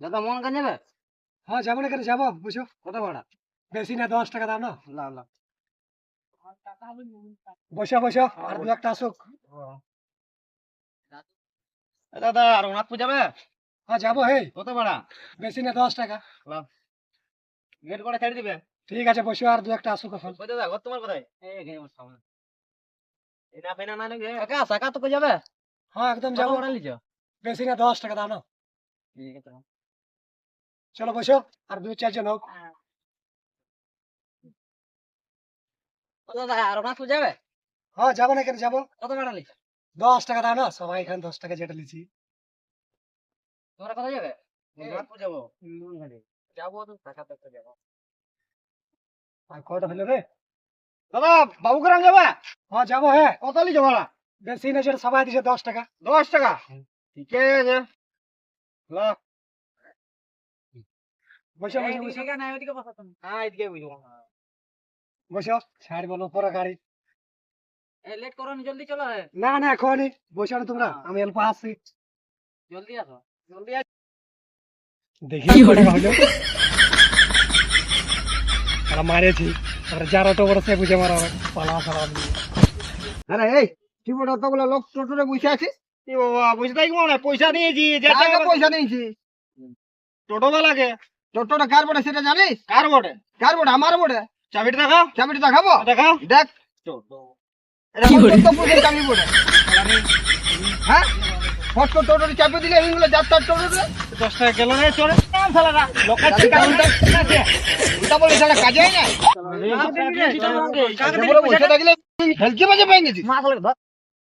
দাদা মন কান যাবে? হ্যাঁ যাবো না কেন যাবো, বুঝো কত ভাড়া? বেশি না 10 টাকা দাও না। লাও লাও। বসো বসো, আর দু একটা আসুক। দাদা আর রঘুনাথপুর যাবে? হ্যাঁ যাবো। হে কত ভাড়া? বেশি না 10 টাকা। লাও। গেট করে ছেড়ে দিবে। ঠিক আছে বসো, আর দু একটা আসুক এখন। কই দাদা ঘর তোমার কোথায়? এই এখানে আমার সামনে। এনা ফেনা না নাকি? কাকা সাকা তো কই যাবে? হ্যাঁ একদম কত যাবো। ভাড়া লিছো? বেশি না 10 টাকা দাও না। ঠিক আছে। চলো বসো, আর দু চারজন হোক। ও দাদা আর রঘুনাথপুর যাবে? হ্যাঁ যাবো না কেন যাবো। কত ভাড়া লিছো? 10 টাকা দাও না, সবাই এখানে 10 টাকা যেটা লিছি। তোমরা কোথায় যাবে? রঘুনাথপুর যাবো। যাবো তো টাকা তো যাবো। আর কয়টা হলো রে? দাদা বাবুগ্রাম যাবে? হ্যাঁ যাবো। হ্যাঁ কত লিছো ভাড়া? বেশি না, যেটা সবাই দিছে 10 টাকা। 10 টাকা। ঠিক আছে। লাও। বসো বসো বসো না ওইদিকে বসো তুমি। হ্যাঁ এদিকে বুঝবো। বসো, ছাড় বলো পরে গাড়ি। এই লেট করো নি, জলদি চলো রে। না না এখনই বসো না তোমরা, আমি অল্প আসছি। জলদি আসো। জলদি আসো। দেখি কত টাকা হলো। আমরা মারেছি, আমরা যার অটো করে সে বুঝে মারা পালা সারা। আরে এই তুই বড় কতগুলো লোক টোটোরে বসে আছিস? কি বাবা বুঝতে কি মনে পয়সা দিয়েছি, যে টাকা পয়সা দিয়েছি টোটো বালাকে। টোটোটা কার বটে সেটা জানিস? কার বটে? কার বটে? আমার বটে। চাবিটা দেখাও। চাবিটা দেখাবো? দেখাও। দেখ টোটো এটা কত পয়সা চাবি বটে? হ্যাঁ ফটো টোটোর চাবি দিলে এইগুলো যাত্রার টোটোতে 10 টাকা গেল রে চড়ে কাম শালারা লোকের টাকা উল্টা উল্টা বলে শালা কাজে হয় না। কাকে বলে বসে থাকলে হেলকি বাজে পেয়ে গেছিস। মা বলে ধর